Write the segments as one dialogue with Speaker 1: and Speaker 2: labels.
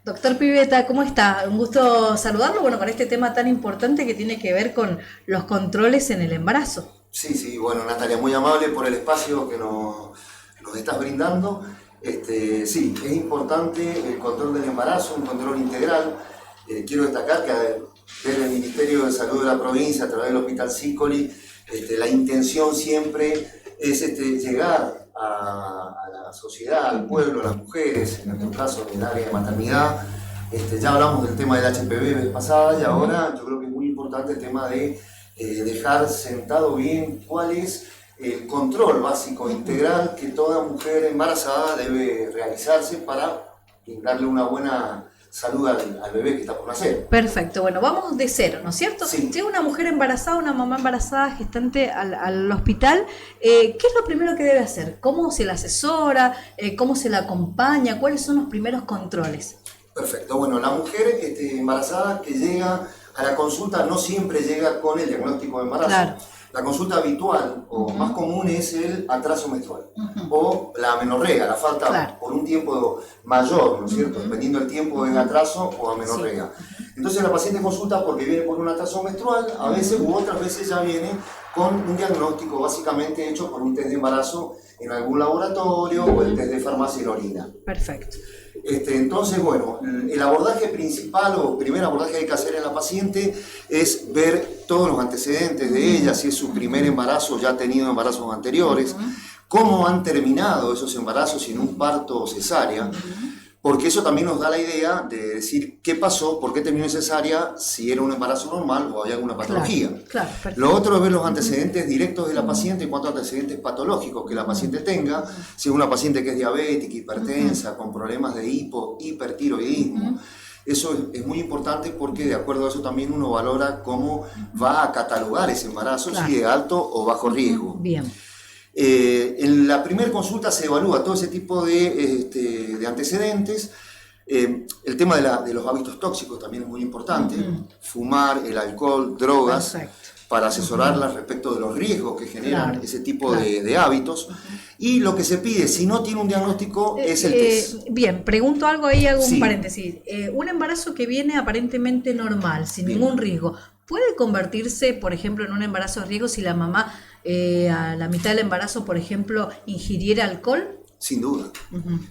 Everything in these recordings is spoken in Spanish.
Speaker 1: Doctor Pivetta, ¿cómo está? Un gusto saludarlo, bueno, con este tema tan importante que tiene que ver con los controles en el embarazo.
Speaker 2: Sí, sí, bueno, Natalia, muy amable por el espacio que nos estás brindando. Sí, es importante el control del embarazo, un control integral. Quiero destacar que desde el Ministerio de Salud de la provincia, a través del Hospital Sicoli, la intención siempre es llegar a la sociedad, al pueblo, a las mujeres, en nuestro caso en el área de maternidad. Ya hablamos del tema del HPV vez pasada y ahora yo creo que es muy importante el tema de dejar sentado bien cuál es el control básico integral que toda mujer embarazada debe realizarse para brindarle una buena salud al bebé que está por nacer.
Speaker 1: Perfecto, bueno, vamos de cero, ¿no es cierto?
Speaker 2: Sí.
Speaker 1: Llega una mujer embarazada, una mamá embarazada, gestante al hospital, ¿qué es lo primero que debe hacer? ¿Cómo se la asesora? ¿Cómo se la acompaña? ¿Cuáles son los primeros controles?
Speaker 2: Perfecto, bueno, la mujer embarazada que llega a la consulta no siempre llega con el diagnóstico de embarazo.
Speaker 1: Claro.
Speaker 2: La consulta habitual o más común es el atraso menstrual o la amenorrea, la falta por un tiempo mayor, ¿no es cierto? Dependiendo del tiempo de atraso o amenorrea. Entonces la paciente consulta porque viene por un atraso menstrual, a veces u otras veces ya viene con un diagnóstico básicamente hecho por un test de embarazo en algún laboratorio o el test de farmacia en orina.
Speaker 1: Perfecto.
Speaker 2: Entonces, bueno, el abordaje principal o primer abordaje que hay que hacer en la paciente es ver todos los antecedentes de ella, si es su primer embarazo, ya ha tenido embarazos anteriores, cómo han terminado esos embarazos sin un parto o cesárea, porque eso también nos da la idea de decir qué pasó, por qué terminó en cesárea, si era un embarazo normal o había alguna patología.
Speaker 1: Claro,
Speaker 2: Lo otro es ver los antecedentes directos de la paciente en cuanto a antecedentes patológicos que la paciente tenga, si es una paciente que es diabética, hipertensa, con problemas de hipertiroidismo. Eso es muy importante porque de acuerdo a eso también uno valora cómo va a catalogar ese embarazo, si de alto o bajo riesgo.
Speaker 1: Bien.
Speaker 2: En la primera consulta se evalúa todo ese tipo de antecedentes. El tema de los hábitos tóxicos también es muy importante. Fumar, el alcohol, drogas, para asesorarlas respecto de los riesgos que generan ese tipo de hábitos. Y lo que se pide, si no tiene un diagnóstico, es el test.
Speaker 1: Bien, pregunto algo ahí, hago un paréntesis. Un embarazo que viene aparentemente normal, sin ningún riesgo, ¿puede convertirse, por ejemplo, en un embarazo de riesgo si la mamá a la mitad del embarazo, por ejemplo, ingiriera alcohol?
Speaker 2: Sin duda,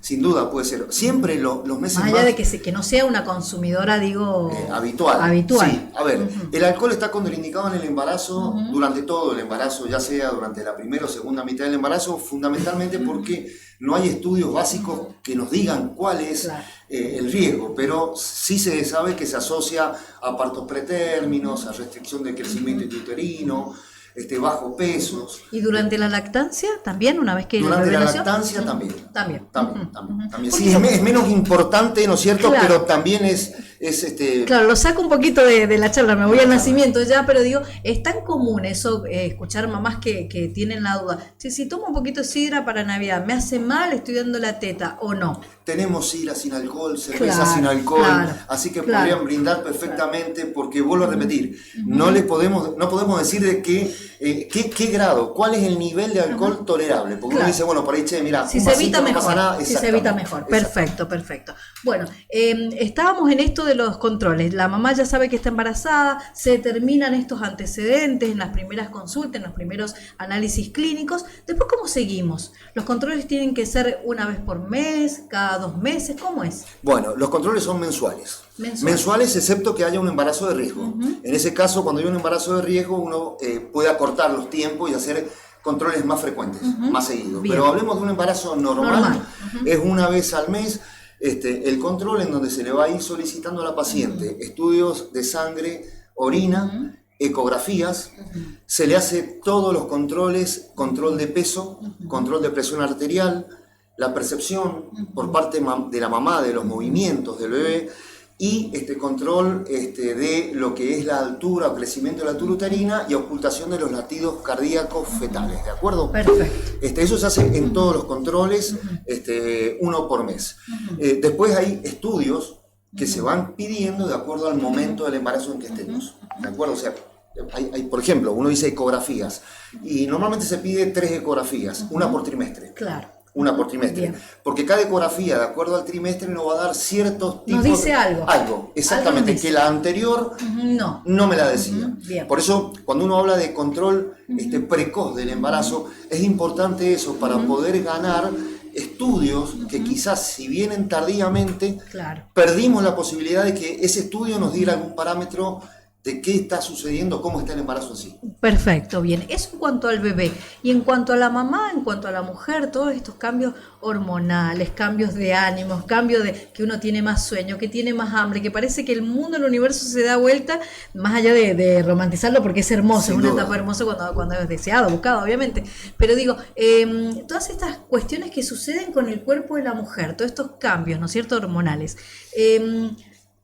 Speaker 2: sin duda puede ser. Siempre los meses
Speaker 1: más allá de que no sea una consumidora, digo,
Speaker 2: habitual. Sí, a ver, el alcohol está contraindicado en el embarazo durante todo el embarazo, ya sea durante la primera o segunda mitad del embarazo, fundamentalmente porque no hay estudios básicos que nos digan cuál es el riesgo, pero sí se sabe que se asocia a partos pretérminos, a restricción del crecimiento intrauterino, bajo pesos.
Speaker 1: ¿Y durante la lactancia también, una vez que
Speaker 2: durante la lactancia también.
Speaker 1: También.
Speaker 2: Sí, es menos importante, ¿no es cierto? Pero también es
Speaker 1: Claro, lo saco un poquito de la charla, me voy al nacimiento ya, pero digo, es tan común eso, escuchar mamás que tienen la duda. Si tomo un poquito de sidra para Navidad, ¿me hace mal? ¿Estoy dando la teta o no?
Speaker 2: Tenemos sidra sin alcohol, cerveza sin alcohol, así que podrían brindar perfectamente, porque vuelvo a repetir, no podemos decir de qué grado, cuál es el nivel de alcohol tolerable, porque uno dice, bueno, por ahí, mira,
Speaker 1: si se evita mejor, si se evita mejor, perfecto. Bueno, estábamos en esto de los controles, la mamá ya sabe que está embarazada, se determinan estos antecedentes en las primeras consultas, en los primeros análisis clínicos, después ¿cómo seguimos? ¿Los controles tienen que ser una vez por mes, cada 2 meses? ¿Cómo es?
Speaker 2: Bueno, los controles son mensuales. Mensuales, excepto que haya un embarazo de riesgo. En ese caso, cuando hay un embarazo de riesgo, uno puede acortar los tiempos y hacer controles más frecuentes, más seguidos. Pero hablemos de un embarazo normal. Es una vez al mes el control, en donde se le va a ir solicitando a la paciente estudios de sangre, orina, ecografías, se le hace todos los controles, control de peso, control de presión arterial, la percepción por parte de la mamá de los movimientos del bebé y control de lo que es la altura o crecimiento de la altura uterina y ocultación de los latidos cardíacos fetales, ¿de acuerdo?
Speaker 1: Perfecto.
Speaker 2: Eso se hace en todos los controles, uno por mes. Después hay estudios que se van pidiendo de acuerdo al momento del embarazo en que estemos, ¿de acuerdo? O sea, hay, por ejemplo, uno dice ecografías y normalmente se pide 3 ecografías, una por trimestre.
Speaker 1: Claro.
Speaker 2: una por trimestre.
Speaker 1: Bien.
Speaker 2: Porque cada ecografía, de acuerdo al trimestre, nos va a dar ciertos tipos...
Speaker 1: Nos dice algo.
Speaker 2: Algo, exactamente,
Speaker 1: Algo
Speaker 2: que la anterior no me la decía.
Speaker 1: Bien.
Speaker 2: Por eso, cuando uno habla de control precoz del embarazo, es importante eso para poder ganar estudios que quizás, si vienen tardíamente, perdimos la posibilidad de que ese estudio nos diera algún parámetro de qué está sucediendo, cómo está el embarazo en sí.
Speaker 1: Perfecto, bien. Eso en cuanto al bebé. Y en cuanto a la mamá, en cuanto a la mujer, todos estos cambios hormonales, cambios de ánimos, cambios de que uno tiene más sueño, que tiene más hambre, que parece que el mundo, el universo se da vuelta, más allá de romantizarlo, porque es hermoso, es una etapa hermosa cuando es deseado, buscado, obviamente. Pero digo, todas estas cuestiones que suceden con el cuerpo de la mujer, todos estos cambios, ¿no es cierto?, hormonales,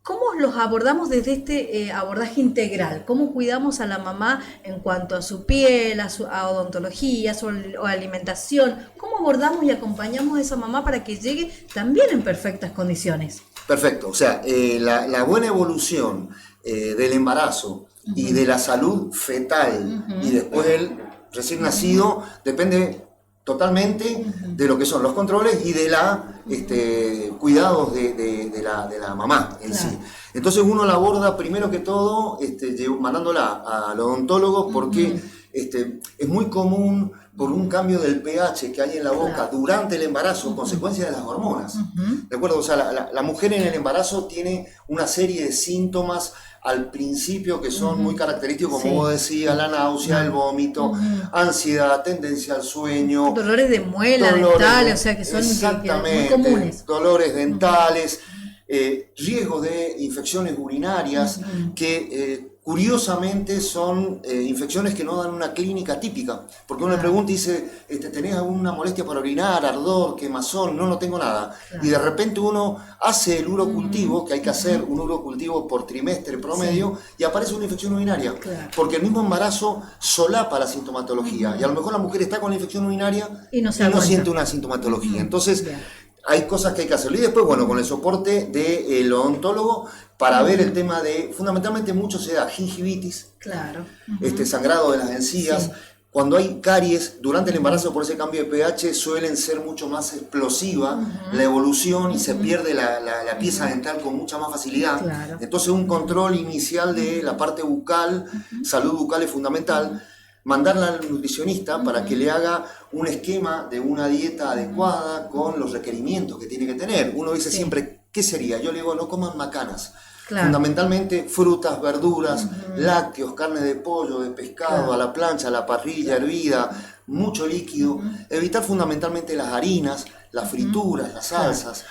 Speaker 1: ¿cómo los abordamos desde este abordaje integral? ¿Cómo cuidamos a la mamá en cuanto a su piel, a odontología, a su alimentación? ¿Cómo abordamos y acompañamos a esa mamá para que llegue también en perfectas condiciones?
Speaker 2: Perfecto, o sea, la buena evolución del embarazo y de la salud fetal y después del recién nacido depende totalmente de lo que son los controles y de la cuidados de la mamá en sí. Entonces uno la aborda primero que todo mandándola al odontólogo porque es muy común por un cambio del pH que hay en la boca durante el embarazo, consecuencia de las hormonas. ¿De acuerdo? O sea, la mujer en el embarazo tiene una serie de síntomas al principio que son muy característicos, como vos decías, la náusea, el vómito, ansiedad, tendencia al sueño.
Speaker 1: Dolores de muela, dentales, o sea que son muy comunes.
Speaker 2: Dolores dentales, riesgo de infecciones urinarias que curiosamente son infecciones que no dan una clínica típica, porque uno le pregunta y dice, ¿tenés alguna molestia para orinar, ardor, quemazón? No tengo nada. Y de repente uno hace el urocultivo, que hay que hacer un urocultivo por trimestre promedio, y aparece una infección urinaria, porque el mismo embarazo solapa la sintomatología, y a lo mejor la mujer está con la infección urinaria y no siente una sintomatología. Entonces, hay cosas que hay que hacerlo. Y después, bueno, con el soporte del odontólogo para ver el tema de, fundamentalmente mucho se da gingivitis, sangrado de las encías. Cuando hay caries durante el embarazo por ese cambio de pH suelen ser mucho más explosiva la evolución y se pierde la pieza dental con mucha más facilidad. Entonces un control inicial de la parte bucal, salud bucal es fundamental. Mandarla al nutricionista para que le haga un esquema de una dieta adecuada con los requerimientos que tiene que tener. Uno dice siempre, ¿qué sería? Yo le digo, no coman macanas. Fundamentalmente frutas, verduras, lácteos, carne de pollo, de pescado, a la plancha, a la parrilla, hervida, mucho líquido. Evitar fundamentalmente las harinas, las frituras, las salsas.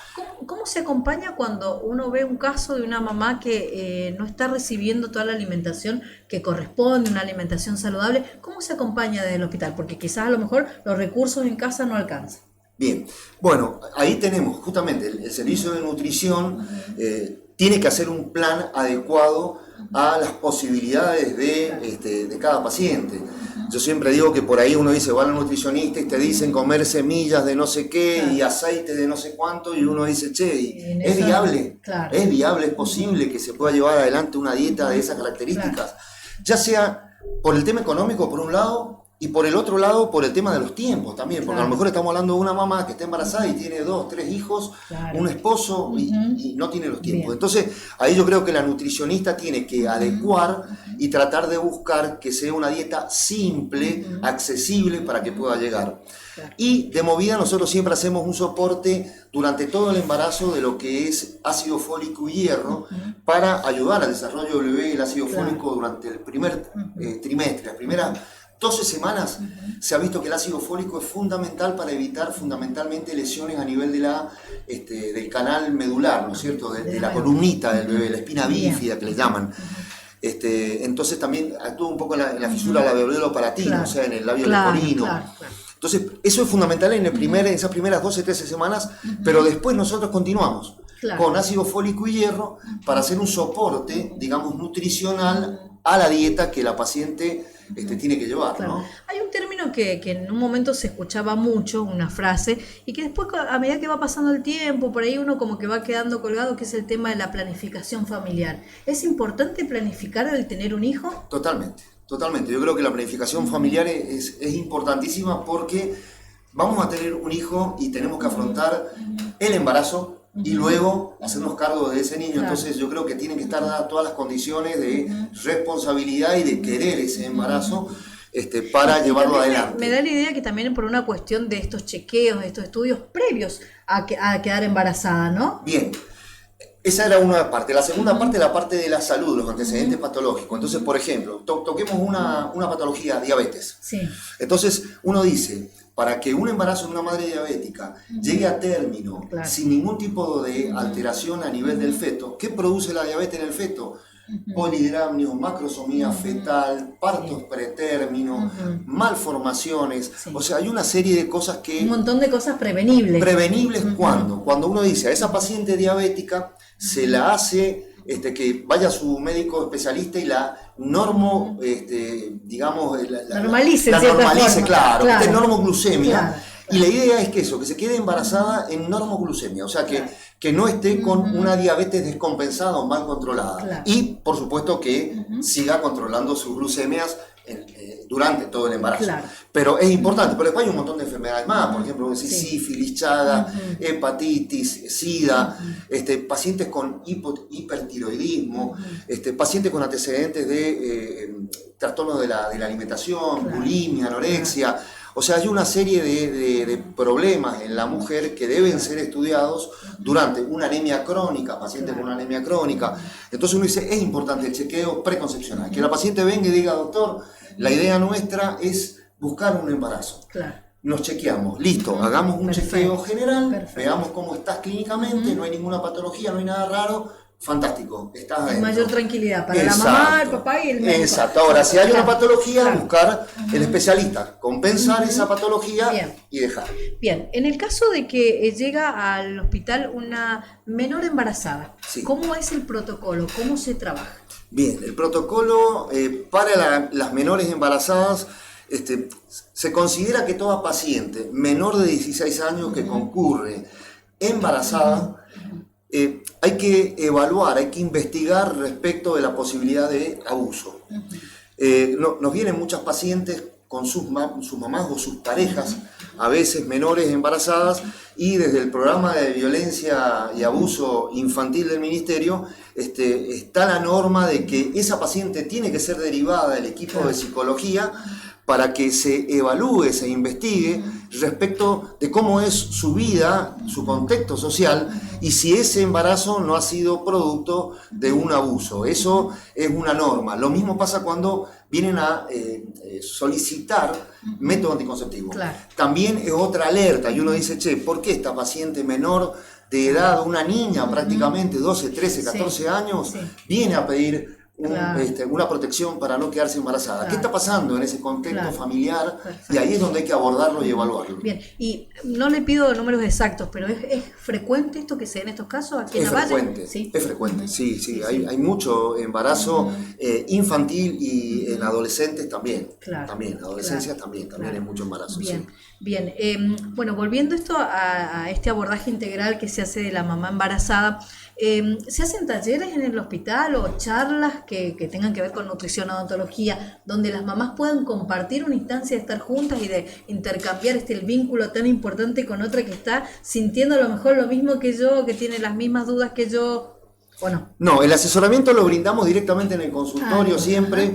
Speaker 1: ¿Cómo se acompaña cuando uno ve un caso de una mamá que no está recibiendo toda la alimentación que corresponde, una alimentación saludable? ¿Cómo se acompaña desde el hospital? Porque quizás a lo mejor los recursos en casa no alcanzan.
Speaker 2: Bien, bueno, ahí tenemos justamente el servicio de nutrición, tiene que hacer un plan adecuado a las posibilidades de cada paciente. Yo siempre digo que por ahí uno dice, va al nutricionista y te dicen comer semillas de no sé qué y aceite de no sé cuánto, y uno dice, che, ¿es viable? ¿Es viable? ¿Es posible que se pueda llevar adelante una dieta de esas características? Ya sea por el tema económico, por un lado, y por el otro lado, por el tema de los tiempos también, porque a lo mejor estamos hablando de una mamá que está embarazada y tiene 2, 3 hijos, un esposo y no tiene los tiempos. Entonces, ahí yo creo que la nutricionista tiene que adecuar y tratar de buscar que sea una dieta simple, accesible para que pueda llegar. Y de movida nosotros siempre hacemos un soporte durante todo el embarazo de lo que es ácido fólico y hierro para ayudar al desarrollo del bebé. El ácido fólico durante el primer trimestre, las primeras 12 semanas, se ha visto que el ácido fólico es fundamental para evitar fundamentalmente lesiones a nivel del canal medular, ¿no es cierto? De la columnita del bebé, la espina bífida que le llaman. Entonces también actúa un poco en la fisura labial-palatina, o sea, en el labio leporino. Entonces, eso es fundamental en esas primeras 12, 13 semanas, pero después nosotros continuamos con ácido fólico y hierro para hacer un soporte, digamos, nutricional a la dieta que la paciente tiene que llevar, ¿no?
Speaker 1: Hay un término que en un momento se escuchaba mucho, una frase, y que después a medida que va pasando el tiempo, por ahí uno como que va quedando colgado, que es el tema de la planificación familiar. ¿Es importante planificar el tener un hijo?
Speaker 2: Totalmente. Yo creo que la planificación familiar es importantísima porque vamos a tener un hijo y tenemos que afrontar el embarazo y luego hacernos cargo de ese niño. Claro. Entonces yo creo que tienen que estar dadas todas las condiciones de responsabilidad y de querer ese embarazo para llevarlo adelante.
Speaker 1: Me da la idea que también por una cuestión de estos chequeos, de estos estudios previos a quedar embarazada, ¿no?
Speaker 2: Bien. Esa era una parte. La segunda parte es la parte de la salud, los antecedentes patológicos. Entonces, por ejemplo, toquemos una patología, diabetes.
Speaker 1: Sí.
Speaker 2: Entonces, uno dice, para que un embarazo de una madre diabética llegue a término sin ningún tipo de alteración a nivel del feto, ¿qué produce la diabetes en el feto? Polidramnios, macrosomía fetal, partos pretérminos, malformaciones, o sea, hay una serie de cosas que...
Speaker 1: Un montón de cosas prevenibles.
Speaker 2: ¿Prevenibles cuándo? Cuando uno dice a esa paciente diabética se la hace que vaya a su médico especialista y la digamos... La normalice, claro. Normoglucemia. Claro. Y la idea es que se quede embarazada en normoglucemia, o sea que no esté con una diabetes descompensada o mal controlada. Claro. Y, por supuesto, que siga controlando sus glucemias durante todo el embarazo. Claro. Pero es importante, pero después hay un montón de enfermedades más, por ejemplo, sífilis, Chagas, hepatitis, SIDA, pacientes con hipertiroidismo, pacientes con antecedentes de trastornos de la alimentación, bulimia, anorexia. O sea, hay una serie de problemas en la mujer que deben ser estudiados durante una anemia crónica, pacientes con una anemia crónica. Entonces uno dice, es importante el chequeo preconcepcional. Que la paciente venga y diga, doctor, la idea nuestra es buscar un embarazo. Claro. Nos chequeamos, listo, hagamos un chequeo general, veamos cómo estás clínicamente, no hay ninguna patología, no hay nada raro. Fantástico, estás adentro.
Speaker 1: Mayor tranquilidad para la mamá, el papá y el médico.
Speaker 2: Exacto, ahora si hay una patología, buscar el especialista, compensar esa patología y dejar.
Speaker 1: Bien, en el caso de que llega al hospital una menor embarazada, ¿cómo es el protocolo? ¿Cómo se trabaja?
Speaker 2: Bien, el protocolo para las menores embarazadas, se considera que toda paciente menor de 16 años que concurre embarazada, hay que evaluar, hay que investigar respecto de la posibilidad de abuso. Nos vienen muchas pacientes con sus mamás o sus parejas, a veces menores embarazadas, y desde el programa de violencia y abuso infantil del Ministerio está la norma de que esa paciente tiene que ser derivada del equipo de psicología para que se evalúe, se investigue respecto de cómo es su vida, su contexto social y si ese embarazo no ha sido producto de un abuso. Eso es una norma. Lo mismo pasa cuando vienen a solicitar método anticonceptivo. Claro. También es otra alerta y uno dice, ¿por qué esta paciente menor de edad, una niña prácticamente, 12, 13, 14 años, viene a pedir una protección para no quedarse embarazada? Claro. ¿Qué está pasando en ese contexto familiar? Perfecto. Y ahí es donde hay que abordarlo y evaluarlo.
Speaker 1: Bien, y no le pido números exactos, pero ¿es frecuente esto que se dé en estos casos aquí en la Valle?
Speaker 2: Es frecuente, sí. Hay mucho embarazo infantil y en adolescentes también. Claro. También, adolescencias también hay mucho embarazo.
Speaker 1: Bien. Bueno, volviendo a este abordaje integral que se hace de la mamá embarazada, ¿se hacen talleres en el hospital o charlas que tengan que ver con nutrición, odontología, donde las mamás puedan compartir una instancia de estar juntas y de intercambiar el vínculo tan importante con otra que está sintiendo a lo mejor lo mismo que yo, que tiene las mismas dudas que yo? ¿O no?
Speaker 2: No, el asesoramiento lo brindamos directamente en el consultorio siempre.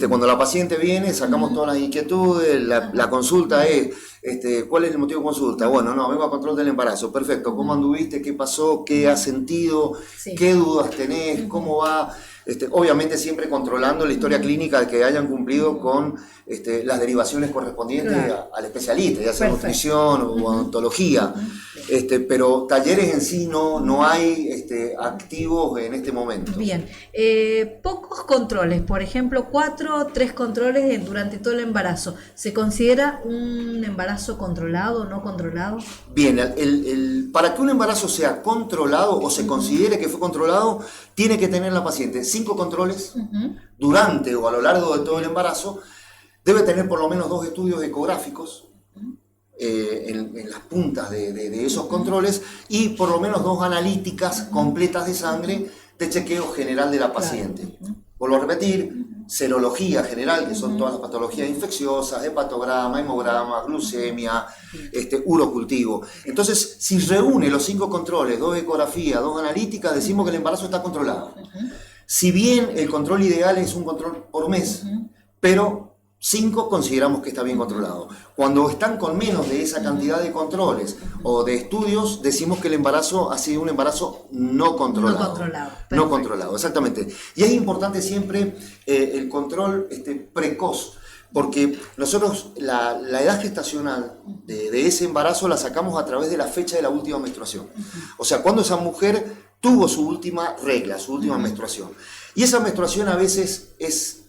Speaker 2: Cuando la paciente viene, sacamos todas las inquietudes, la consulta es, ¿cuál es el motivo de consulta? Bueno, vengo a control del embarazo, perfecto, ¿cómo anduviste? ¿Qué pasó? ¿Qué has sentido? ¿Qué dudas tenés? ¿Cómo va? Obviamente siempre controlando la historia clínica de que hayan cumplido con las derivaciones correspondientes al especialista, ya sea nutrición o odontología. Pero talleres en sí no hay activos en este momento.
Speaker 1: Bien, pocos controles, por ejemplo, 3 controles durante todo el embarazo. ¿Se considera un embarazo controlado o no controlado?
Speaker 2: Bien, para que un embarazo sea controlado o se considere que fue controlado, tiene que tener la paciente 5 controles durante o a lo largo de todo el embarazo. Debe tener por lo menos 2 estudios ecográficos en las puntas de esos controles y por lo menos 2 analíticas completas de sangre de chequeo general de la paciente. Vuelvo a repetir, serología general, que son todas las patologías infecciosas, hepatograma, hemograma, glucemia, urocultivo. Entonces, si reúne los 5 controles, 2 ecografías, 2 analíticas, decimos que el embarazo está controlado. Si bien el control ideal es un control por mes, pero 5 consideramos que está bien controlado. Cuando están con menos de esa cantidad de controles o de estudios, decimos que el embarazo ha sido un embarazo no controlado.
Speaker 1: No controlado.
Speaker 2: No controlado, exactamente. Y es importante siempre el control precoz, porque nosotros la edad gestacional de ese embarazo la sacamos a través de la fecha de la última menstruación. O sea, cuando esa mujer tuvo su última regla, su última menstruación. Y esa menstruación a veces es,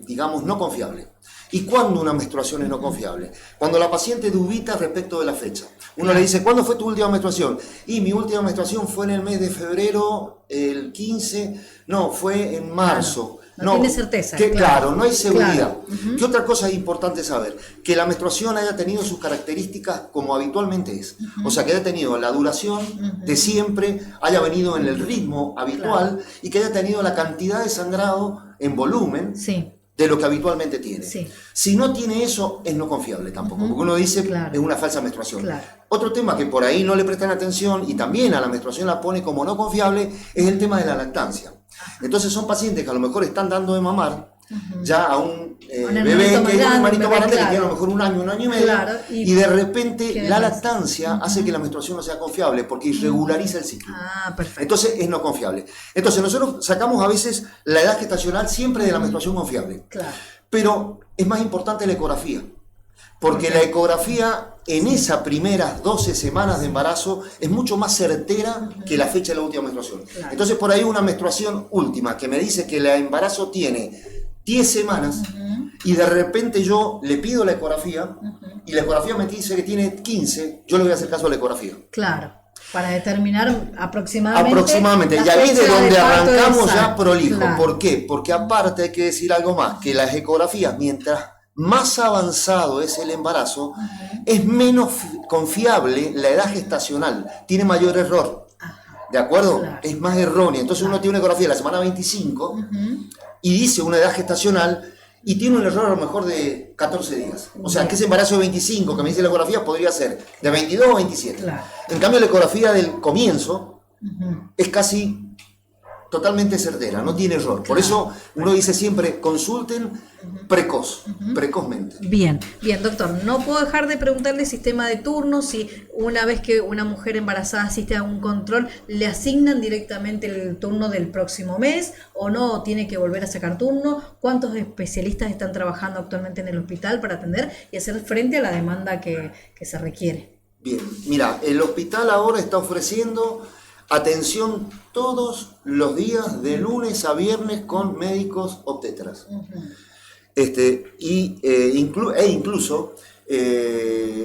Speaker 2: digamos, no confiable. ¿Y cuándo una menstruación es no confiable? Cuando la paciente dubita respecto de la fecha. Uno le dice, ¿cuándo fue tu última menstruación? Y mi última menstruación fue en el mes de febrero, el 15, no, fue en marzo.
Speaker 1: No tiene certeza.
Speaker 2: Claro, no hay seguridad.
Speaker 1: Claro.
Speaker 2: ¿Qué otra cosa es importante saber? Que la menstruación haya tenido sus características como habitualmente es. O sea, que haya tenido la duración de siempre, haya venido en el ritmo habitual y que haya tenido la cantidad de sangrado en volumen.
Speaker 1: Sí.
Speaker 2: De lo que habitualmente tiene.
Speaker 1: Sí.
Speaker 2: Si no tiene eso, es no confiable tampoco, porque uno dice es una falsa menstruación.
Speaker 1: Claro.
Speaker 2: Otro tema que por ahí no le prestan atención y también a la menstruación la pone como no confiable es el tema de la lactancia. Entonces son pacientes que a lo mejor están dando de mamar ya a un bebé que es un hermanito más grande que tiene a lo mejor un año y medio, y de repente la lactancia hace que la menstruación no sea confiable porque irregulariza el ciclo.
Speaker 1: Perfecto.
Speaker 2: Entonces es no confiable. Entonces nosotros sacamos a veces la edad gestacional siempre de la menstruación confiable.
Speaker 1: Claro.
Speaker 2: Pero es más importante la ecografía. Porque la ecografía en esas primeras 12 semanas de embarazo es mucho más certera que la fecha de la última menstruación.
Speaker 1: Claro.
Speaker 2: Entonces por ahí una menstruación última que me dice que el embarazo tiene 10 semanas y de repente yo le pido la ecografía y la ecografía me dice que tiene 15, yo le voy a hacer caso a la ecografía.
Speaker 1: Claro, para determinar aproximadamente.
Speaker 2: Aproximadamente, y ahí es de donde arrancamos ya prolijo. Claro. ¿Por qué? Porque aparte hay que decir algo más, que las ecografías, mientras más avanzado es el embarazo, es menos confiable la edad gestacional, tiene mayor error. ¿De acuerdo? Claro. Es más errónea. Entonces uno tiene una ecografía de la semana 25 y dice una edad gestacional y tiene un error a lo mejor de 14 días. O sea, que ese embarazo de 25 que me dice la ecografía podría ser de 22 o 27. Claro. En cambio, la ecografía del comienzo es casi totalmente certera, no tiene error. Claro. Por eso uno dice siempre, consulten precozmente.
Speaker 1: Bien, doctor. No puedo dejar de preguntarle sistema de turnos, si una vez que una mujer embarazada asiste a un control, ¿le asignan directamente el turno del próximo mes o no? ¿Tiene que volver a sacar turno? ¿Cuántos especialistas están trabajando actualmente en el hospital para atender y hacer frente a la demanda que se requiere?
Speaker 2: Bien, mira, el hospital ahora está ofreciendo atención todos los días de lunes a viernes con médicos obstetras. Incluso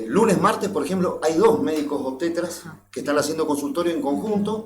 Speaker 2: lunes, martes, por ejemplo, hay 2 médicos obstetras que están haciendo consultorio en conjunto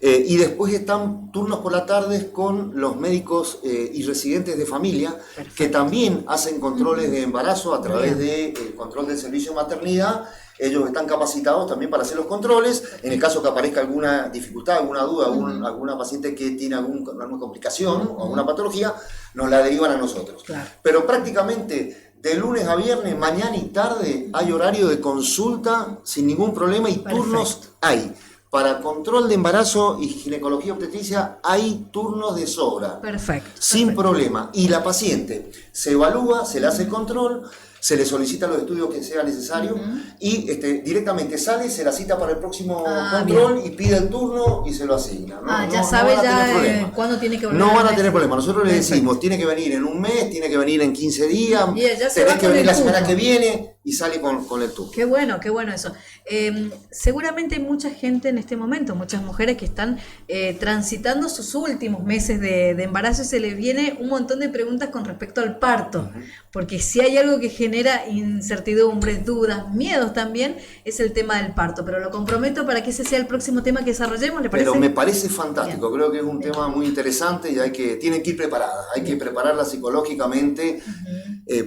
Speaker 2: y después están turnos por la tarde con los médicos y residentes de familia. Perfecto. Que también hacen controles de embarazo a través del control del servicio de maternidad. Ellos están capacitados también para hacer los controles. En el caso que aparezca alguna dificultad, alguna duda, alguna paciente que tiene alguna complicación o alguna patología, nos la derivan a nosotros. Claro. Pero prácticamente de lunes a viernes, mañana y tarde, hay horario de consulta sin ningún problema y turnos hay. Para control de embarazo y ginecología obstetricia hay turnos de sobra.
Speaker 1: Perfecto.
Speaker 2: Sin problema. Y la paciente se evalúa, se le hace el control, se le solicitan los estudios que sea necesario y directamente sale, se la cita para el próximo control bien. Y pide el turno y se lo asigna.
Speaker 1: Ya sabe ya cuándo tiene que volver.
Speaker 2: No van a tener problema. Nosotros le decimos, tiene que venir en un mes, tiene que venir en 15 días, tenés que venir la semana que viene y sale con el turno.
Speaker 1: Qué bueno eso. Seguramente hay mucha gente en este momento, muchas mujeres que están transitando sus últimos meses de embarazo y se les viene un montón de preguntas con respecto al parto, porque si hay algo que genera incertidumbres, dudas, miedos también, es el tema del parto, pero lo comprometo para que ese sea el próximo tema que desarrollemos, ¿le parece?
Speaker 2: Pero me parece fantástico, bien. Creo que es un tema muy interesante y tienen que ir preparadas, hay que prepararla psicológicamente,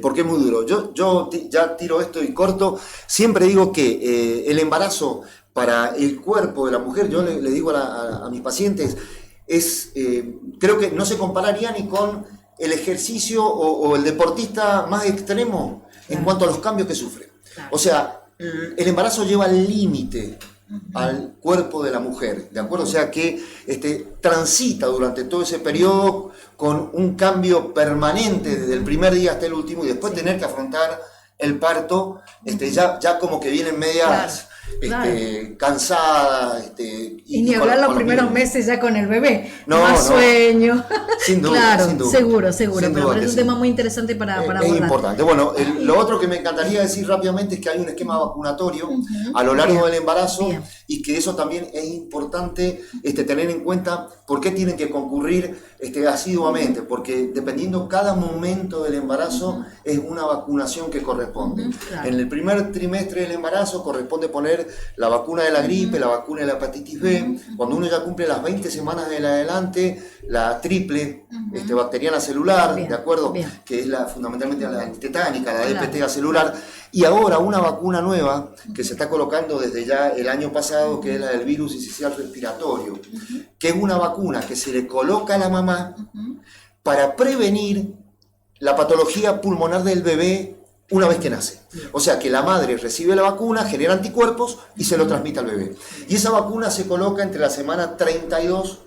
Speaker 2: porque es muy duro. Yo ya tiro esto y corto, siempre digo que el embarazo para el cuerpo de la mujer, yo le digo a mis pacientes, creo que no se compararía ni con el ejercicio o el deportista más extremo en cuanto a los cambios que sufre. O sea, el embarazo lleva al límite al cuerpo de la mujer, ¿de acuerdo? O sea que transita durante todo ese periodo con un cambio permanente desde el primer día hasta el último, y después tener que afrontar el parto, ya como que vienen medias cansadas.
Speaker 1: Y ni hablar los primeros meses ya con el bebé, más
Speaker 2: no,
Speaker 1: sueño.
Speaker 2: Sin duda,
Speaker 1: claro,
Speaker 2: sin duda.
Speaker 1: Seguro,
Speaker 2: Sin
Speaker 1: pero
Speaker 2: duda
Speaker 1: es un
Speaker 2: sí.
Speaker 1: tema muy interesante para abordar.
Speaker 2: Es importante. Bueno, lo otro que me encantaría decir rápidamente es que hay un esquema vacunatorio a lo largo del embarazo, y que eso también es importante tener en cuenta. ¿Por qué tienen que concurrir asiduamente? Porque dependiendo cada momento del embarazo es una vacunación que corresponde.
Speaker 1: Claro.
Speaker 2: En el primer trimestre del embarazo corresponde poner la vacuna de la gripe, la vacuna de la hepatitis B. Cuando uno ya cumple las 20 semanas en adelante, la triple bacteriana celular, ¿de acuerdo? Que es fundamentalmente la antitetánica, la DPT celular. Y ahora una vacuna nueva que se está colocando desde ya el año pasado, que es la del virus incisional respiratorio, que es una vacuna que se le coloca a la mamá para prevenir la patología pulmonar del bebé una vez que nace. O sea que la madre recibe la vacuna, genera anticuerpos y se lo transmite al bebé. Y esa vacuna se coloca entre la semana 32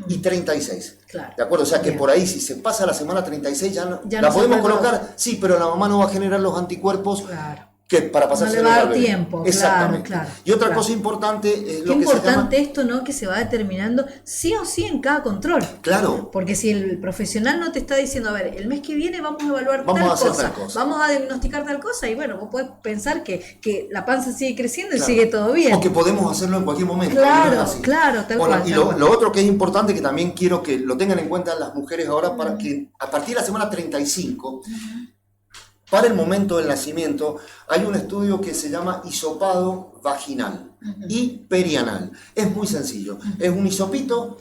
Speaker 2: y 36.
Speaker 1: Claro.
Speaker 2: ¿De acuerdo? O sea que por ahí, si se pasa la semana 36, ya la podemos colocar, sí, pero la mamá no va a generar los anticuerpos.
Speaker 1: Claro.
Speaker 2: Que para pasarse
Speaker 1: no le va a dar tiempo.
Speaker 2: Exactamente.
Speaker 1: Claro.
Speaker 2: Y otra cosa importante es lo
Speaker 1: Qué
Speaker 2: que se llama...
Speaker 1: importante esto, ¿no? Que se va determinando sí o sí en cada control.
Speaker 2: Claro.
Speaker 1: Porque si el profesional no te está diciendo, a ver, el mes que viene vamos a evaluar
Speaker 2: vamos a hacer
Speaker 1: tal cosa, vamos a diagnosticar tal cosa, y bueno, vos podés pensar que la panza sigue creciendo y sigue todo bien.
Speaker 2: O que podemos hacerlo en cualquier momento.
Speaker 1: Claro, tal cual.
Speaker 2: Y lo otro que es importante, que también quiero que lo tengan en cuenta las mujeres ahora, para que a partir de la semana 35... Para el momento del nacimiento hay un estudio que se llama hisopado vaginal y perianal. Es muy sencillo. Es un hisopito,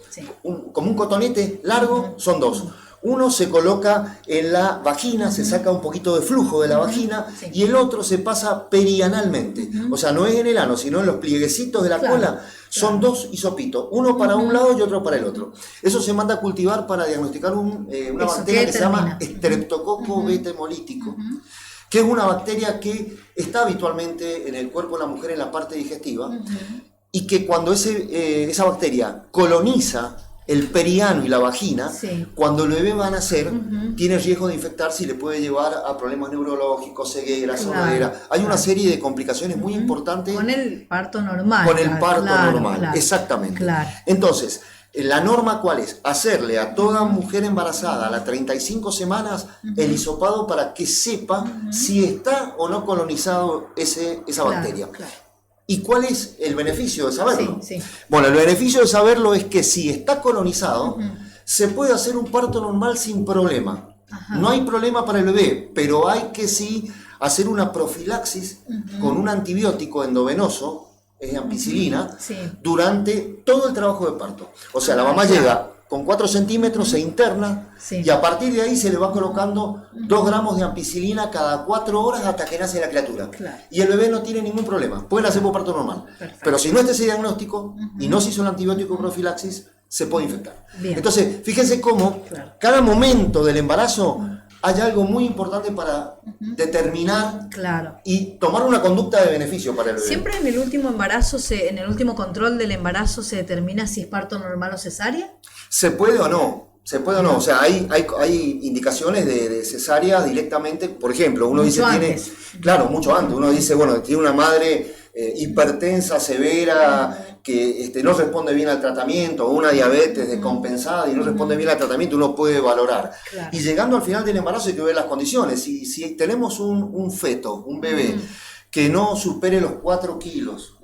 Speaker 2: como un cotonete largo, son dos. Uno se coloca en la vagina, se saca un poquito de flujo de la vagina, y el otro se pasa perianalmente. O sea, no es en el ano, sino en los plieguecitos de la cola. Son dos hisopitos, uno para un lado y otro para el otro. Eso se manda a cultivar para diagnosticar una bacteria que se llama Streptococcus beta hemolítico, que es una bacteria que está habitualmente en el cuerpo de la mujer en la parte digestiva, y que cuando esa bacteria coloniza el periano y la vagina, cuando el bebé va a nacer, tiene riesgo de infectarse y le puede llevar a problemas neurológicos, ceguera, sordera. Hay una serie de complicaciones muy importantes.
Speaker 1: Con el parto normal.
Speaker 2: Con el parto normal, exactamente. Entonces, la norma, ¿cuál es? Hacerle a toda mujer embarazada a las 35 semanas el hisopado para que sepa si está o no colonizado esa bacteria. ¿Y cuál es el beneficio de saberlo? Bueno, el beneficio de saberlo es que si está colonizado, se puede hacer un parto normal sin problema. No hay problema para el bebé, pero hay que hacer una profilaxis con un antibiótico endovenoso, es ampicilina, durante todo el trabajo de parto. O sea, la mamá llega con 4 centímetros, se interna, y a partir de ahí se le va colocando 2 gramos de ampicilina cada 4 horas hasta que nace la criatura. Y el bebé no tiene ningún problema, puede nacer por parto normal. Pero si no está ese diagnóstico y no se hizo el antibiótico profilaxis, se puede infectar. Entonces, fíjense cómo cada momento del embarazo hay algo muy importante para determinar y tomar una conducta de beneficio para el bebé.
Speaker 1: Siempre en el último embarazo, en el último control del embarazo, se determina si es parto normal o cesárea.
Speaker 2: ¿Se puede o no? O sea, hay indicaciones de cesárea directamente. Por ejemplo, uno dice mucho antes. Uno dice, bueno, tiene una madre hipertensa, severa, que no responde bien al tratamiento, o una diabetes descompensada y no responde bien al tratamiento, uno puede valorar. Y llegando al final del embarazo hay que ver las condiciones. Si tenemos un feto, un bebé, que no supere los 4 kilos,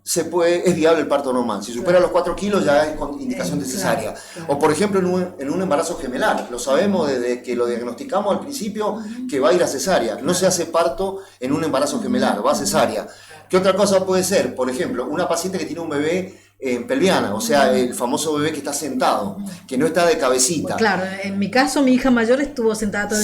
Speaker 2: es viable el parto normal. Si supera los 4 kilos ya es con indicación de cesárea. O por ejemplo en un embarazo gemelar, lo sabemos desde que lo diagnosticamos al principio que va a ir a cesárea. No se hace parto en un embarazo gemelar, va a cesárea. ¿Qué otra cosa puede ser? Por ejemplo, una paciente que tiene un bebé pelviana, o sea, el famoso bebé que está sentado, que no está de cabecita.
Speaker 1: Claro, en mi caso mi hija mayor estuvo sentada todo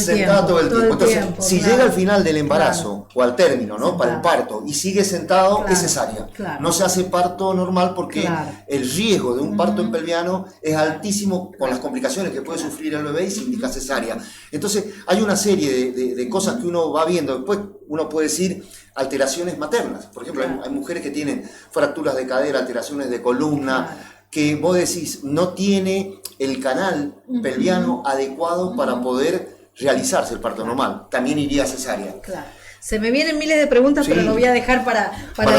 Speaker 1: el tiempo.
Speaker 2: Entonces, si llega al final del embarazo o al término, ¿no? Para el parto, y sigue sentado,
Speaker 1: Claro,
Speaker 2: es cesárea.
Speaker 1: claro.
Speaker 2: No se hace parto normal porque
Speaker 1: Claro.
Speaker 2: el riesgo de un parto en pelviano es altísimo con las complicaciones que puede sufrir el bebé y se indica cesárea. Entonces, hay una serie de cosas que uno va viendo. Después uno puede decir alteraciones maternas. Por ejemplo,
Speaker 1: Claro.
Speaker 2: hay mujeres que tienen fracturas de cadera, alteraciones de columna,
Speaker 1: Claro.
Speaker 2: que vos decís, no tiene el canal pelviano adecuado para poder realizarse el parto normal. También iría a cesárea.
Speaker 1: Claro. Se me vienen miles de preguntas,
Speaker 2: Sí.
Speaker 1: pero lo voy a dejar para
Speaker 2: Para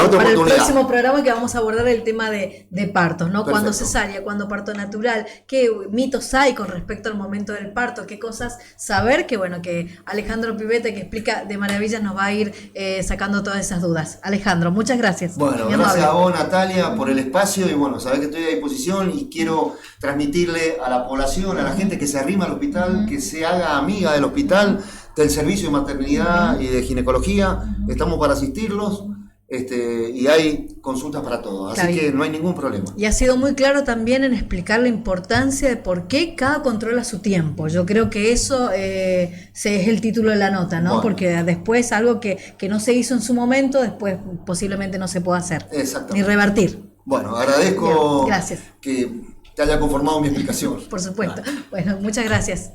Speaker 2: otra
Speaker 1: el
Speaker 2: oportunidad.
Speaker 1: próximo programa, que vamos a abordar el tema de partos, ¿no?
Speaker 2: Perfecto.
Speaker 1: Cuando cesárea, cuando parto natural, qué mitos hay con respecto al momento del parto, qué cosas saber, que bueno, que Alejandro Pivete, que explica de maravillas, nos va a ir sacando todas esas dudas. Alejandro, muchas gracias.
Speaker 2: Bueno,
Speaker 1: Muy
Speaker 2: gracias a
Speaker 1: amable.
Speaker 2: vos, Natalia, por el espacio, y bueno, sabés que estoy a disposición y quiero transmitirle a la población, a la gente que se arrima al hospital, que se haga amiga del hospital, del servicio de maternidad y de ginecología. Estamos para asistirlos, y hay consultas para todos,
Speaker 1: Está
Speaker 2: así que
Speaker 1: bien.
Speaker 2: no hay ningún problema.
Speaker 1: Y ha sido muy claro también en explicar la importancia de por qué cada controla su tiempo. Yo creo que eso es el título de la nota, ¿no?
Speaker 2: Bueno.
Speaker 1: Porque después algo que no se hizo en su momento, después posiblemente no se pueda hacer.
Speaker 2: Exactamente.
Speaker 1: Ni revertir,
Speaker 2: Bueno, agradezco
Speaker 1: Bien, gracias.
Speaker 2: que te haya conformado mi explicación.
Speaker 1: por supuesto. Bueno, muchas gracias.